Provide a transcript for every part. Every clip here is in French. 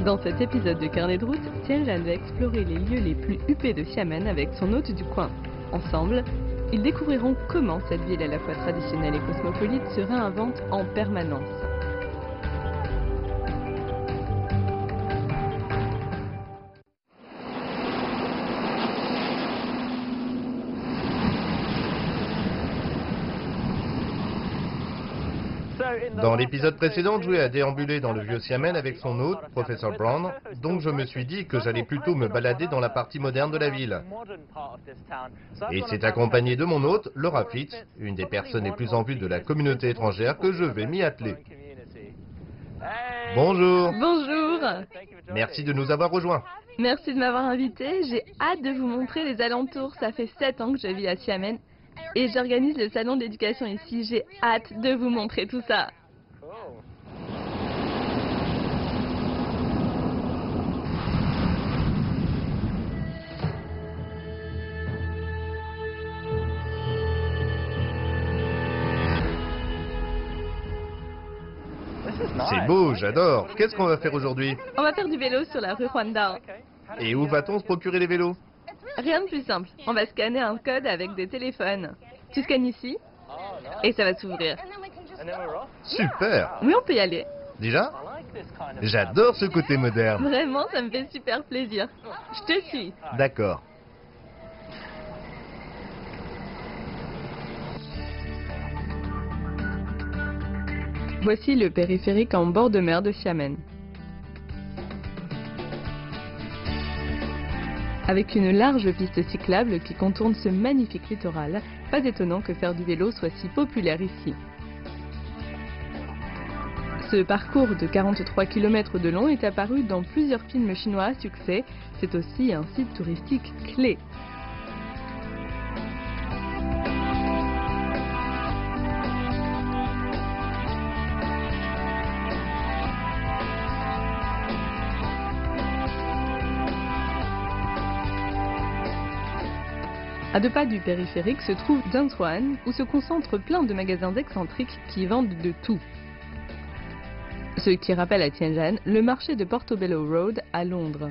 Dans cet épisode de Carnet de route, Tianjan va explorer les lieux les plus huppés de Xiamen avec son hôte du coin. Ensemble, ils découvriront comment cette ville à la fois traditionnelle et cosmopolite se réinvente en permanence. Dans l'épisode précédent, Joey a déambulé dans le vieux Xiamen avec son hôte, Professeur Brown, donc je me suis dit que j'allais plutôt me balader dans la partie moderne de la ville. Et c'est accompagné de mon hôte, Laura Fitz, une des personnes les plus en vue de la communauté étrangère, que je vais m'y atteler. Bonjour. Bonjour. Merci de nous avoir rejoints. Merci de m'avoir invité. J'ai hâte de vous montrer les alentours. Ça fait 7 ans que je vis à Xiamen et j'organise le salon d'éducation ici. J'ai hâte de vous montrer tout ça. C'est beau, j'adore. Qu'est-ce qu'on va faire aujourd'hui? On va faire du vélo sur la rue Huangdao. Et où va-t-on se procurer les vélos? Rien de plus simple. On va scanner un code avec des téléphones. Tu scannes ici et ça va s'ouvrir. Super. Oui, on peut y aller. Déjà? J'adore ce côté moderne. Vraiment, ça me fait super plaisir. Je te suis. D'accord. Voici le périphérique en bord de mer de Xiamen. Avec une large piste cyclable qui contourne ce magnifique littoral, pas étonnant que faire du vélo soit si populaire ici. Ce parcours de 43 km de long est apparu dans plusieurs films chinois à succès. C'est aussi un site touristique clé. À 2 pas du périphérique se trouve Zhangzuan, où se concentrent plein de magasins excentriques qui vendent de tout. Ce qui rappelle à Tianjan le marché de Portobello Road à Londres.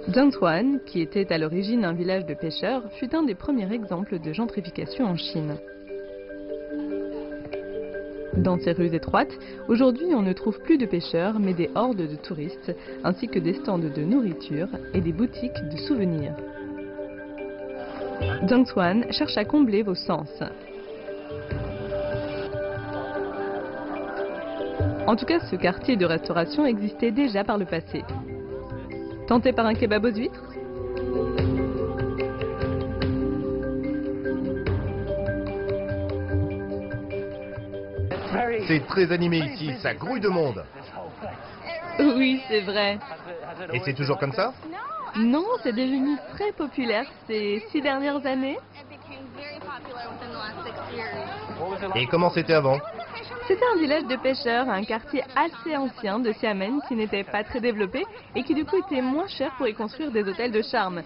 Zhangzuan, qui était à l'origine un village de pêcheurs, fut un des premiers exemples de gentrification en Chine. Dans ces rues étroites, aujourd'hui on ne trouve plus de pêcheurs mais des hordes de touristes, ainsi que des stands de nourriture et des boutiques de souvenirs. Zhangzuan cherche à combler vos sens. En tout cas, ce quartier de restauration existait déjà par le passé. Tenté par un kebab aux huîtres ? C'est très animé ici, ça grouille de monde. Oui, c'est vrai. Et c'est toujours comme ça? Non, c'est devenu très populaire ces 6 dernières années. Et comment c'était avant? C'était un village de pêcheurs, un quartier assez ancien de Xiamen qui n'était pas très développé et qui du coup était moins cher pour y construire des hôtels de charme.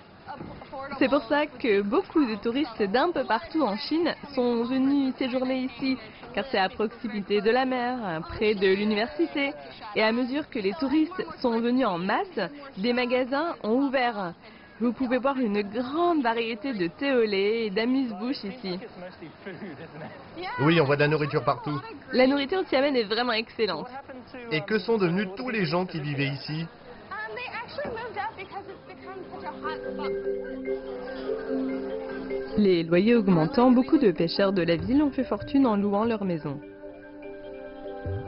C'est pour ça que beaucoup de touristes d'un peu partout en Chine sont venus séjourner ici, car c'est à proximité de la mer, près de l'université. Et à mesure que les touristes sont venus en masse, des magasins ont ouvert. Vous pouvez voir une grande variété de thé au lait et d'amuse-bouche ici. Oui, on voit de la nourriture partout. La nourriture de Xiamen est vraiment excellente. Et que sont devenus tous les gens qui vivaient ici? Les loyers augmentant, beaucoup de pêcheurs de la ville ont fait fortune en louant leur maison.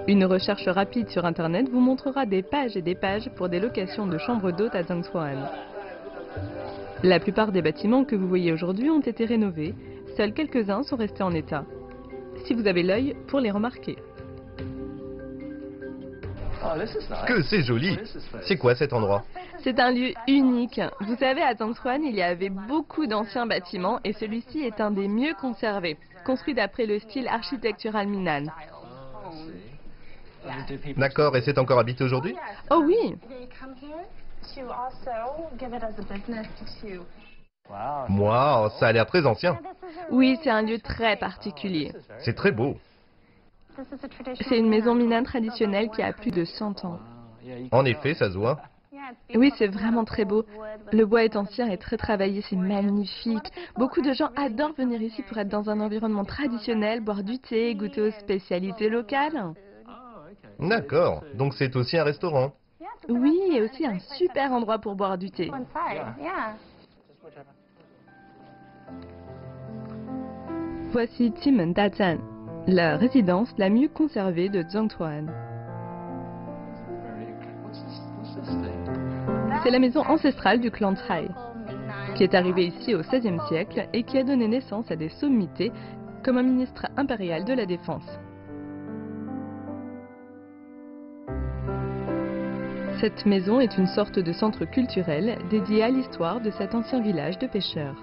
Une recherche rapide sur internet vous montrera des pages et des pages pour des locations de chambres d'hôtes à Zhangzuan. La plupart des bâtiments que vous voyez aujourd'hui ont été rénovés, seuls quelques-uns sont restés en état. Si vous avez l'œil pour les remarquer. Que c'est joli! C'est quoi cet endroit? C'est un lieu unique. Vous savez, à Zhangzuan, il y avait beaucoup d'anciens bâtiments et celui-ci est un des mieux conservés, construit d'après le style architectural Minnan. D'accord, et c'est encore habité aujourd'hui? Oh oui! Moi, ça a l'air très ancien. Oui, c'est un lieu très particulier. C'est très beau. C'est une maison minienne traditionnelle qui a plus de 100 ans. En effet, ça se voit. Oui, c'est vraiment très beau. Le bois est ancien et très travaillé, c'est magnifique. Beaucoup de gens adorent venir ici pour être dans un environnement traditionnel, boire du thé, goûter aux spécialités locales. D'accord, donc c'est aussi un restaurant. Oui, et aussi un super endroit pour boire du thé. Voici Timen Dazan, la résidence la mieux conservée de Zhongtuan. C'est la maison ancestrale du clan Tsai, qui est arrivé ici au XVIe siècle et qui a donné naissance à des sommités comme un ministre impérial de la Défense. Cette maison est une sorte de centre culturel dédié à l'histoire de cet ancien village de pêcheurs.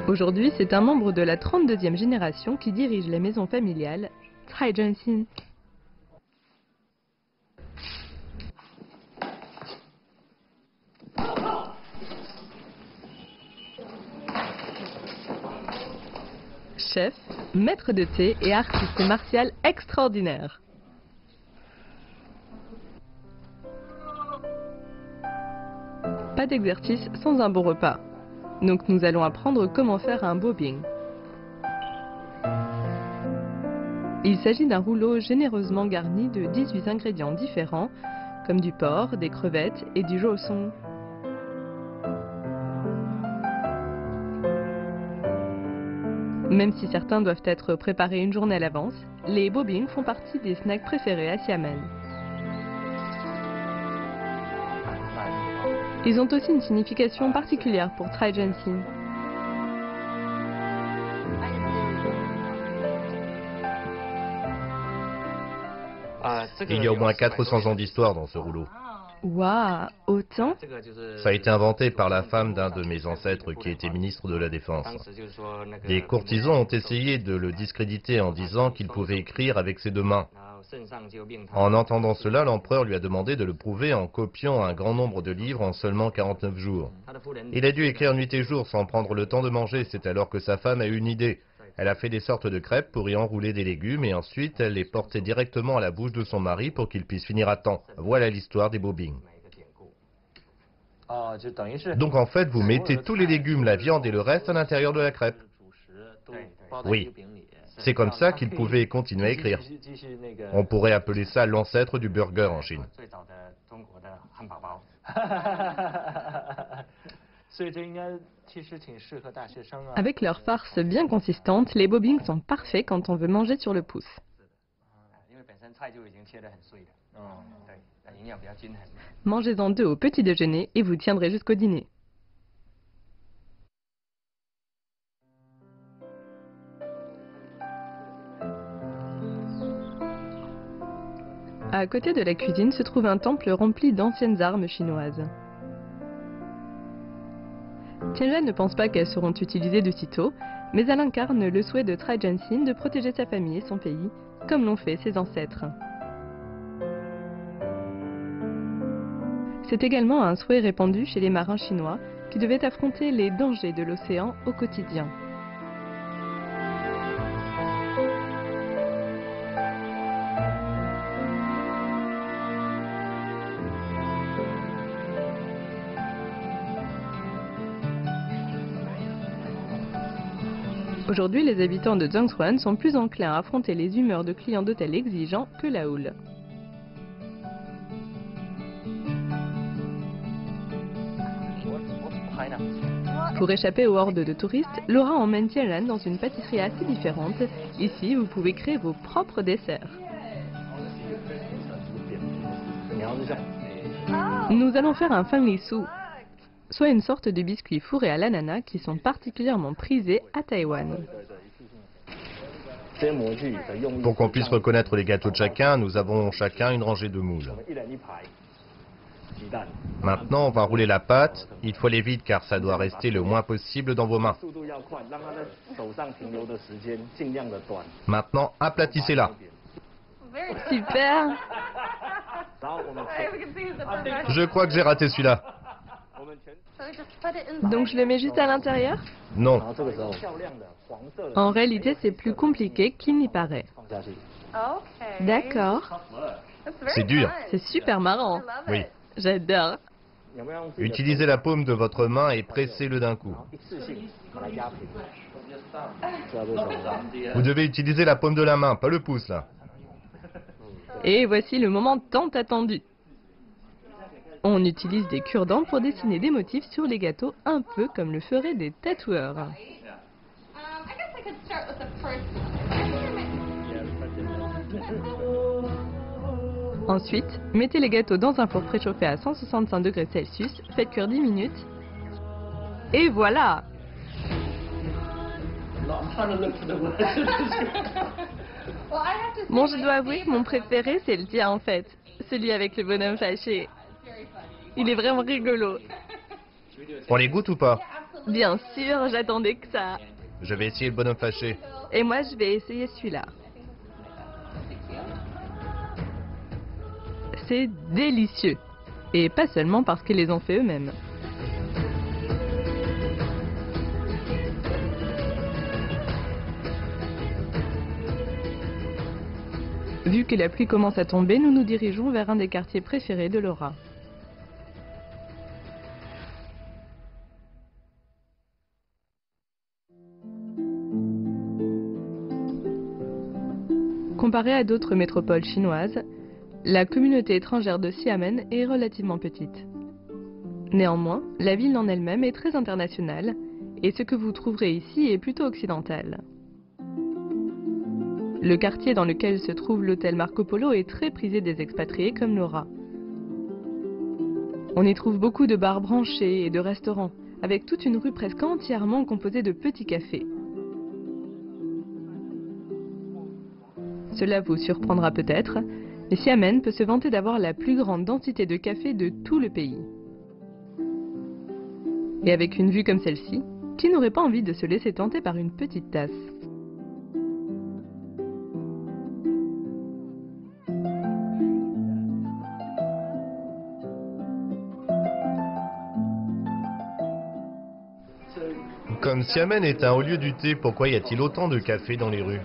Aujourd'hui, c'est un membre de la 32e génération qui dirige la maison familiale Tsai Zhenxin. Chef, maître de thé et artiste martial extraordinaire. Pas d'exercice sans un bon repas. Donc nous allons apprendre comment faire un bobing. Il s'agit d'un rouleau généreusement garni de 18 ingrédients différents, comme du porc, des crevettes et du rosong. Même si certains doivent être préparés une journée à l'avance, les bobing font partie des snacks préférés à Xiamen. Ils ont aussi une signification particulière pour Tsai Zhenxin. Il y a au moins 400 ans d'histoire dans ce rouleau. Waouh, autant? Ça a été inventé par la femme d'un de mes ancêtres qui était ministre de la Défense. Les courtisans ont essayé de le discréditer en disant qu'il pouvait écrire avec ses deux mains. En entendant cela, l'empereur lui a demandé de le prouver en copiant un grand nombre de livres en seulement 49 jours. Il a dû écrire nuit et jour sans prendre le temps de manger. C'est alors que sa femme a eu une idée. Elle a fait des sortes de crêpes pour y enrouler des légumes et ensuite elle les portait directement à la bouche de son mari pour qu'il puisse finir à temps. Voilà l'histoire des bobing. Donc en fait, vous mettez tous les légumes, la viande et le reste à l'intérieur de la crêpe. Oui. C'est comme ça qu'il pouvait continuer à écrire. On pourrait appeler ça l'ancêtre du burger en Chine. Avec leur farce bien consistante, les bobing sont parfaits quand on veut manger sur le pouce. Mangez-en 2 au petit déjeuner et vous tiendrez jusqu'au dîner. À côté de la cuisine se trouve un temple rempli d'anciennes armes chinoises. Tianren ne pense pas qu'elles seront utilisées de sitôt, mais elle incarne le souhait de Tsai Zhenxin de protéger sa famille et son pays, comme l'ont fait ses ancêtres. C'est également un souhait répandu chez les marins chinois qui devaient affronter les dangers de l'océan au quotidien. Aujourd'hui, les habitants de Zhongtuan sont plus enclins à affronter les humeurs de clients d'hôtels exigeants que la houle. Pour échapper aux hordes de touristes, Laura emmène Tianren dans une pâtisserie assez différente. Ici, vous pouvez créer vos propres desserts. Nous allons faire un fangli su, soit une sorte de biscuits fourrés à l'ananas qui sont particulièrement prisés à Taïwan. Pour qu'on puisse reconnaître les gâteaux de chacun, nous avons chacun une rangée de moules. Maintenant, on va rouler la pâte. Il faut aller vite car ça doit rester le moins possible dans vos mains. Maintenant, aplatissez-la. Super! Je crois que j'ai raté celui-là. Donc je le mets juste à l'intérieur? Non. En réalité, c'est plus compliqué qu'il n'y paraît. D'accord. C'est dur. C'est super marrant. Oui. J'adore. Utilisez la paume de votre main et pressez-le d'un coup. Vous devez utiliser la paume de la main, pas le pouce là. Et voici le moment tant attendu. On utilise des cure-dents pour dessiner des motifs sur les gâteaux, un peu comme le feraient des tatoueurs. Ensuite, mettez les gâteaux dans un four préchauffé à 165 degrés Celsius, faites cuire 10 minutes. Et voilà! Bon, je dois avouer que mon préféré, c'est le tien en fait. Celui avec le bonhomme fâché. Il est vraiment rigolo. On les goûte ou pas? Bien sûr, j'attendais que ça. Je vais essayer le bonhomme fâché. Et moi, je vais essayer celui-là. C'est délicieux. Et pas seulement parce qu'ils les ont fait eux-mêmes. Vu que la pluie commence à tomber, nous nous dirigeons vers un des quartiers préférés de Laura. Comparé à d'autres métropoles chinoises, la communauté étrangère de Xiamen est relativement petite. Néanmoins, la ville en elle-même est très internationale, et ce que vous trouverez ici est plutôt occidental. Le quartier dans lequel se trouve l'hôtel Marco Polo est très prisé des expatriés comme Laura. On y trouve beaucoup de bars branchés et de restaurants, avec toute une rue presque entièrement composée de petits cafés. Cela vous surprendra peut-être, mais Xiamen peut se vanter d'avoir la plus grande densité de cafés de tout le pays. Et avec une vue comme celle-ci, qui n'aurait pas envie de se laisser tenter par une petite tasse? Comme Xiamen est un haut lieu du thé, pourquoi y a-t-il autant de cafés dans les rues?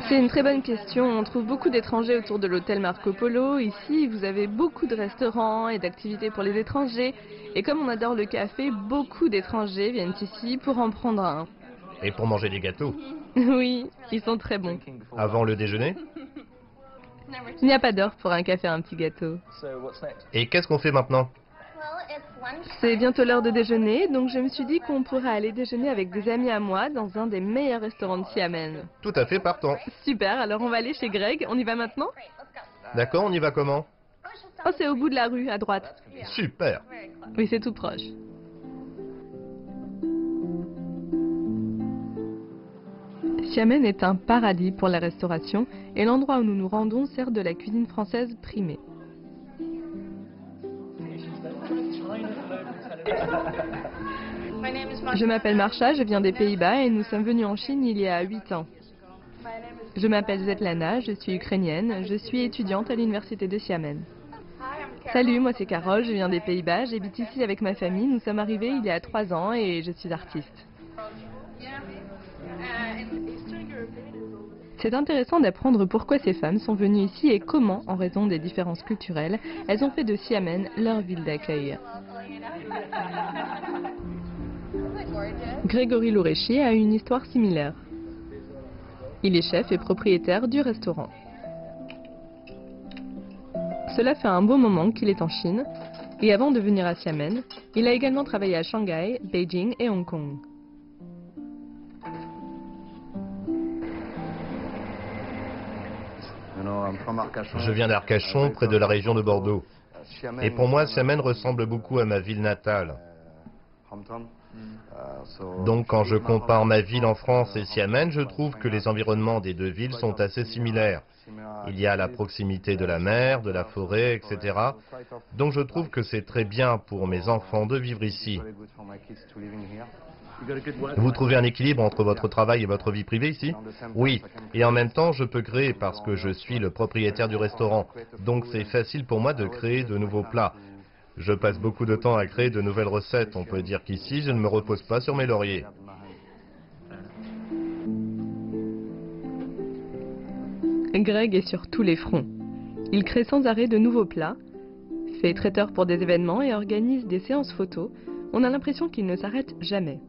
C'est une très bonne question. On trouve beaucoup d'étrangers autour de l'hôtel Marco Polo. Ici, vous avez beaucoup de restaurants et d'activités pour les étrangers. Et comme on adore le café, beaucoup d'étrangers viennent ici pour en prendre un. Et pour manger des gâteaux? Oui, ils sont très bons. Avant le déjeuner? Il n'y a pas d'heure pour un café et un petit gâteau. Et qu'est-ce qu'on fait maintenant? C'est bientôt l'heure de déjeuner, donc je me suis dit qu'on pourrait aller déjeuner avec des amis à moi dans un des meilleurs restaurants de Xiamen. Tout à fait, partons. Super, alors on va aller chez Greg. On y va maintenant? D'accord, on y va comment? Oh, c'est au bout de la rue, à droite. Super. Oui, c'est tout proche. Xiamen est un paradis pour la restauration et l'endroit où nous nous rendons sert de la cuisine française primée. Je m'appelle Marsha, je viens des Pays-Bas et nous sommes venus en Chine il y a 8 ans. Je m'appelle Svetlana, je suis ukrainienne, je suis étudiante à l'université de Xiamen. Salut, moi c'est Carole, je viens des Pays-Bas, j'habite ici avec ma famille, nous sommes arrivés il y a 3 ans et je suis artiste. C'est intéressant d'apprendre pourquoi ces femmes sont venues ici et comment, en raison des différences culturelles, elles ont fait de Xiamen leur ville d'accueil. Grégory Lourechi a une histoire similaire. Il est chef et propriétaire du restaurant. Cela fait un beau moment qu'il est en Chine, et avant de venir à Xiamen, il a également travaillé à Shanghai, Beijing et Hong Kong. Je viens d'Arcachon, près de la région de Bordeaux. Et pour moi, Xiamen ressemble beaucoup à ma ville natale. Donc quand je compare ma ville en France et Xiamen, je trouve que les environnements des deux villes sont assez similaires. Il y a la proximité de la mer, de la forêt, etc. Donc je trouve que c'est très bien pour mes enfants de vivre ici. Vous trouvez un équilibre entre votre travail et votre vie privée ici? Oui, et en même temps, je peux créer parce que je suis le propriétaire du restaurant. Donc c'est facile pour moi de créer de nouveaux plats. Je passe beaucoup de temps à créer de nouvelles recettes. On peut dire qu'ici, je ne me repose pas sur mes lauriers. Greg est sur tous les fronts. Il crée sans arrêt de nouveaux plats, fait traiteur pour des événements et organise des séances photos. On a l'impression qu'il ne s'arrête jamais.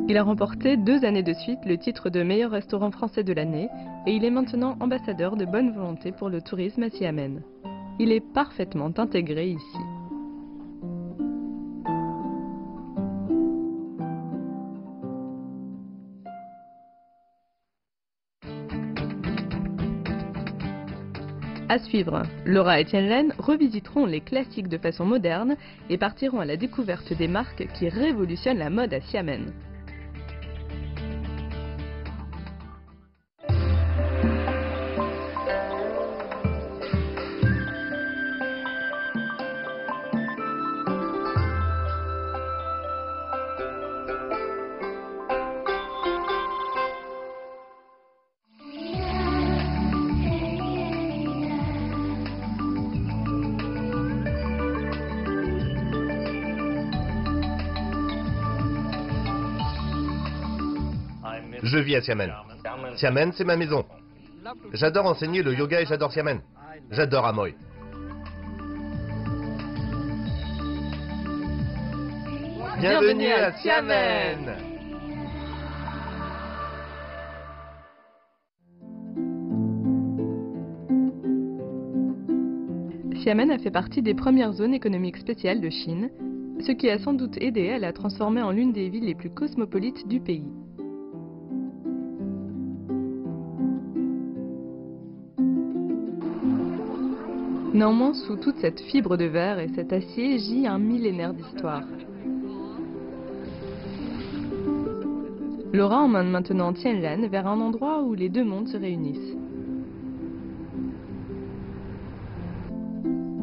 Il a remporté 2 années de suite le titre de meilleur restaurant français de l'année et il est maintenant ambassadeur de bonne volonté pour le tourisme à Xiamen. Il est parfaitement intégré ici. À suivre, Laura et Tianlen revisiteront les classiques de façon moderne et partiront à la découverte des marques qui révolutionnent la mode à Xiamen. Je vis à Xiamen. Xiamen, c'est ma maison. J'adore enseigner le yoga et j'adore Xiamen. J'adore Amoy. Bienvenue à Xiamen! Xiamen a fait partie des premières zones économiques spéciales de Chine, ce qui a sans doute aidé à la transformer en l'une des villes les plus cosmopolites du pays. Néanmoins, sous toute cette fibre de verre et cet acier gît un millénaire d'histoire. Laura emmène maintenant Tianlen vers un endroit où les deux mondes se réunissent.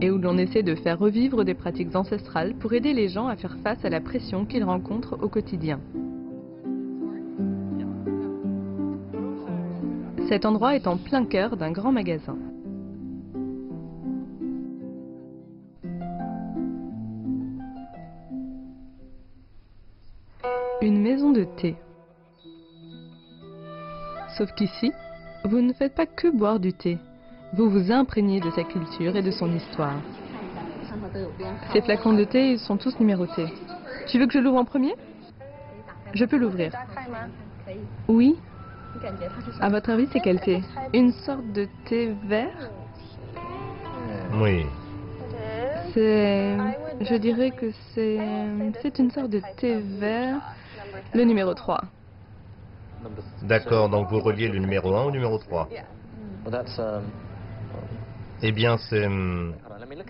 Et où l'on essaie de faire revivre des pratiques ancestrales pour aider les gens à faire face à la pression qu'ils rencontrent au quotidien. Cet endroit est en plein cœur d'un grand magasin. Une maison de thé. Sauf qu'ici, vous ne faites pas que boire du thé. Vous vous imprégnez de sa culture et de son histoire. Ces flacons de thé sont tous numérotés. Tu veux que je l'ouvre en premier? Je peux l'ouvrir. Oui. À votre avis, c'est quel thé? Une sorte de thé vert? Oui. Je dirais que c'est une sorte de thé vert. Le numéro 3. D'accord, donc vous reliez le numéro 1 au numéro 3. Eh bien, c'est...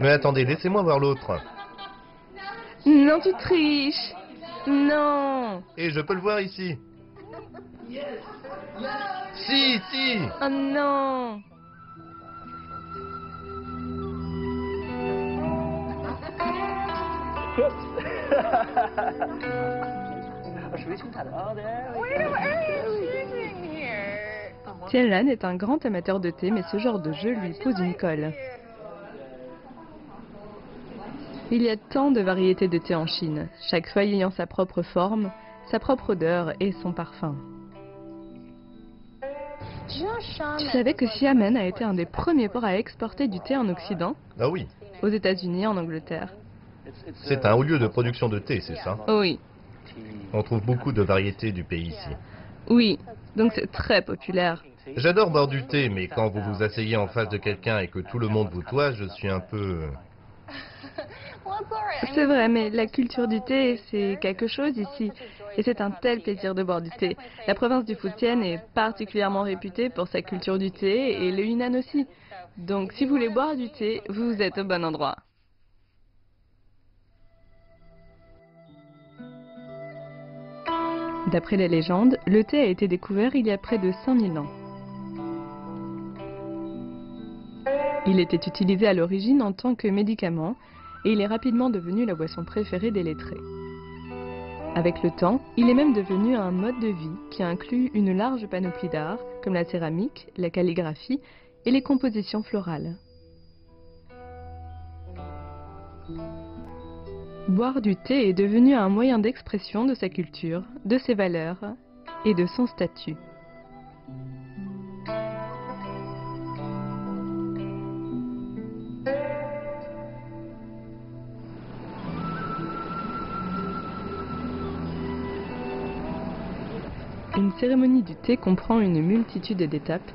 Mais attendez, laissez-moi voir l'autre. Non, tu triches. Non. Et je peux le voir ici. Si, si. Oh non. Tianlan est un grand amateur de thé, mais ce genre de jeu lui pose une colle. Il y a tant de variétés de thé en Chine, chaque feuille ayant sa propre forme, sa propre odeur et son parfum. Tu savais que Xiamen a été un des premiers ports à exporter du thé en Occident? Ah oui. Aux États-Unis, en Angleterre. C'est un haut lieu de production de thé, c'est ça? Oui. On trouve beaucoup de variétés du pays ici. Oui, donc c'est très populaire. J'adore boire du thé, mais quand vous vous asseyez en face de quelqu'un et que tout le monde vous toise, je suis un peu... C'est vrai, mais la culture du thé, c'est quelque chose ici. Et c'est un tel plaisir de boire du thé. La province du Fujian est particulièrement réputée pour sa culture du thé et le Yunnan aussi. Donc si vous voulez boire du thé, vous êtes au bon endroit. D'après la légende, le thé a été découvert il y a près de 5000 ans. Il était utilisé à l'origine en tant que médicament et il est rapidement devenu la boisson préférée des lettrés. Avec le temps, il est même devenu un mode de vie qui inclut une large panoplie d'arts comme la céramique, la calligraphie et les compositions florales. Boire du thé est devenu un moyen d'expression de sa culture, de ses valeurs et de son statut. Une cérémonie du thé comprend une multitude d'étapes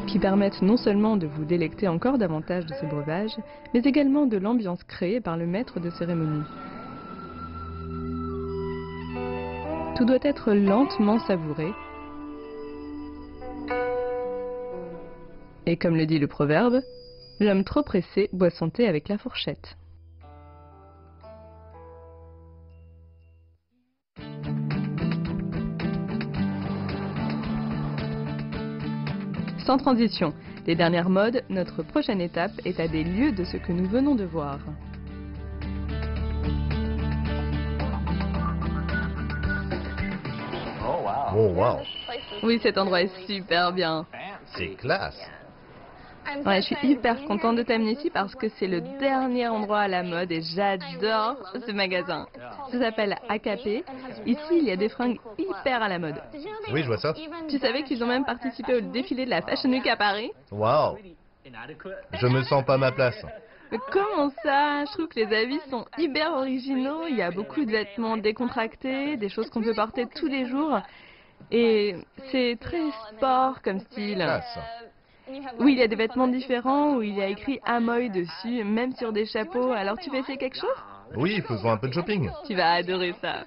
qui permettent non seulement de vous délecter encore davantage de ce breuvage, mais également de l'ambiance créée par le maître de cérémonie. Tout doit être lentement savouré. Et comme le dit le proverbe, l'homme trop pressé boit son thé avec la fourchette. Sans transition, les dernières modes, notre prochaine étape est à des lieues de ce que nous venons de voir. Oh wow, Oui, cet endroit est super bien. c'est classe. Ouais, je suis hyper contente de t'amener ici parce que c'est le dernier endroit à la mode et j'adore ce magasin. Ça s'appelle AKP. Ici, il y a des fringues hyper à la mode. Oui, je vois ça. Tu savais qu'ils ont même participé au défilé de la Fashion Week à Paris? Wow. Je me sens pas à ma place. Mais comment ça? Je trouve que les habits sont hyper originaux. Il y a beaucoup de vêtements décontractés, des choses qu'on peut porter tous les jours. Et c'est très sport comme style. Classe. Oui, il y a des vêtements différents où il y a écrit Amoy dessus, même sur des chapeaux. Alors tu veux essayer quelque chose? Oui, faisons un peu de shopping. Tu vas adorer ça.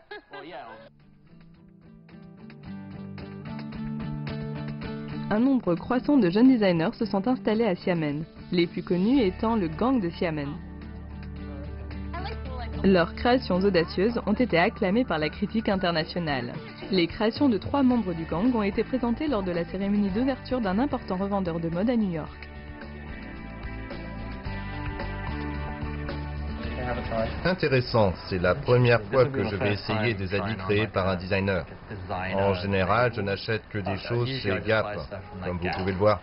Un nombre croissant de jeunes designers se sont installés à Xiamen, les plus connus étant le gang de Xiamen. Leurs créations audacieuses ont été acclamées par la critique internationale. Les créations de 3 membres du gang ont été présentées lors de la cérémonie d'ouverture d'un important revendeur de mode à New York. Intéressant, c'est la première fois que je vais essayer des habits créés par un designer. En général, je n'achète que des choses chez Gap, comme vous pouvez le voir.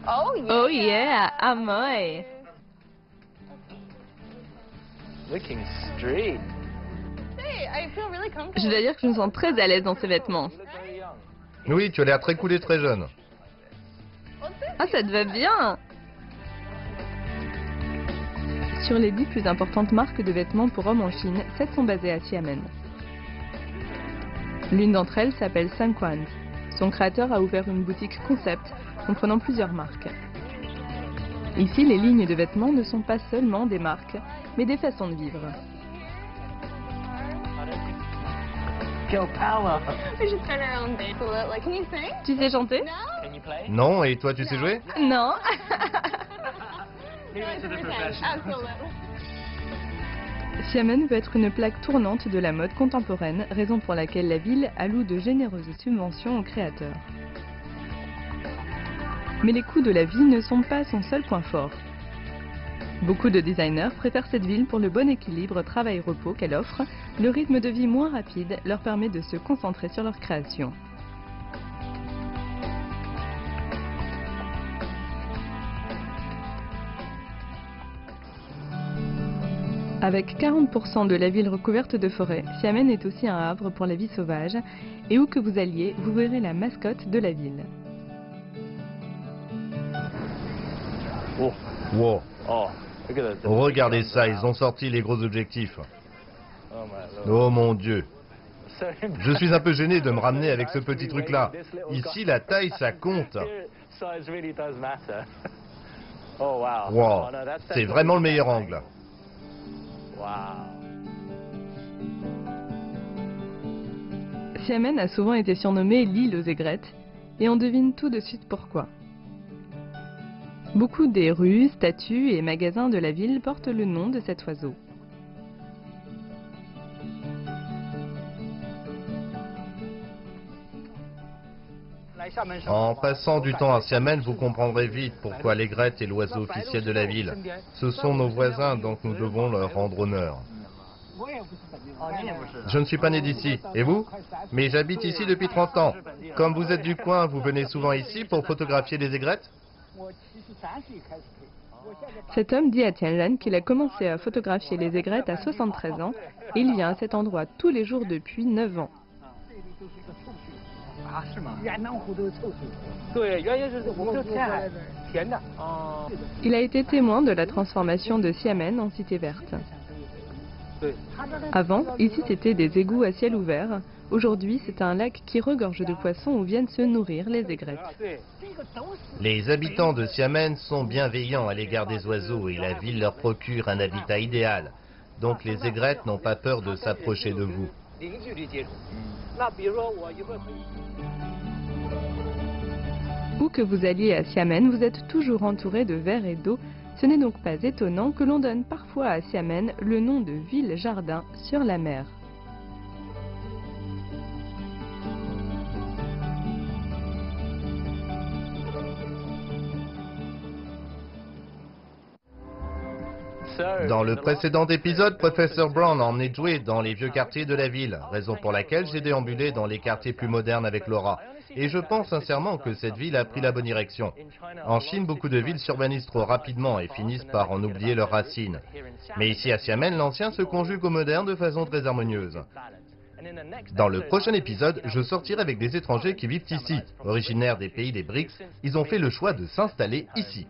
Oh yeah, Amoy! Je dois dire que je me sens très à l'aise dans ces vêtements. Oui, tu as l'air très cool et très jeune. Ah, ça te va bien! Sur les 10 plus importantes marques de vêtements pour hommes en Chine, 7 sont basées à Xiamen. L'une d'entre elles s'appelle Sanquan. Son créateur a ouvert une boutique concept comprenant plusieurs marques. Ici, les lignes de vêtements ne sont pas seulement des marques, mais des façons de vivre. Tu sais chanter? Non, et toi tu sais jouer? Non. Xiamen veut être une plaque tournante de la mode contemporaine, raison pour laquelle la ville alloue de généreuses subventions aux créateurs. Mais les coûts de la vie ne sont pas son seul point fort. Beaucoup de designers préfèrent cette ville pour le bon équilibre travail-repos qu'elle offre. Le rythme de vie moins rapide leur permet de se concentrer sur leur création. Avec 40% de la ville recouverte de forêts, Xiamen est aussi un havre pour la vie sauvage. Et où que vous alliez, vous verrez la mascotte de la ville. Wow. Regardez ça, ils ont sorti les gros objectifs. Oh mon Dieu. Je suis un peu gêné de me ramener avec ce petit truc-là. Ici, la taille, ça compte. Wow, c'est vraiment le meilleur angle. Xiamen a souvent été surnommée l'île aux aigrettes, et on devine tout de suite pourquoi. Beaucoup des rues, statues et magasins de la ville portent le nom de cet oiseau. En passant du temps à Xiamen, vous comprendrez vite pourquoi l'aigrette est l'oiseau officiel de la ville. Ce sont nos voisins, donc nous devons leur rendre honneur. Je ne suis pas né d'ici. Et vous? Mais j'habite ici depuis 30 ans. Comme vous êtes du coin, vous venez souvent ici pour photographier les aigrettes? Cet homme dit à Tianren qu'il a commencé à photographier les aigrettes à 73 ans et il vient à cet endroit tous les jours depuis 9 ans. Il a été témoin de la transformation de Xiamen en cité verte. Avant, ici c'était des égouts à ciel ouvert. Aujourd'hui, c'est un lac qui regorge de poissons où viennent se nourrir les aigrettes. Les habitants de Xiamen sont bienveillants à l'égard des oiseaux et la ville leur procure un habitat idéal. Donc les aigrettes n'ont pas peur de s'approcher de vous. Où que vous alliez à Xiamen, vous êtes toujours entouré de vers et d'eau. Ce n'est donc pas étonnant que l'on donne parfois à Xiamen le nom de ville-jardin sur la mer. Dans le précédent épisode, Professeur Brown a emmené Joey dans les vieux quartiers de la ville, raison pour laquelle j'ai déambulé dans les quartiers plus modernes avec Laura. Et je pense sincèrement que cette ville a pris la bonne direction. En Chine, beaucoup de villes s'urbanisent trop rapidement et finissent par en oublier leurs racines. Mais ici à Xiamen, l'ancien se conjugue au moderne de façon très harmonieuse. Dans le prochain épisode, je sortirai avec des étrangers qui vivent ici. Originaires des pays des BRICS, ils ont fait le choix de s'installer ici.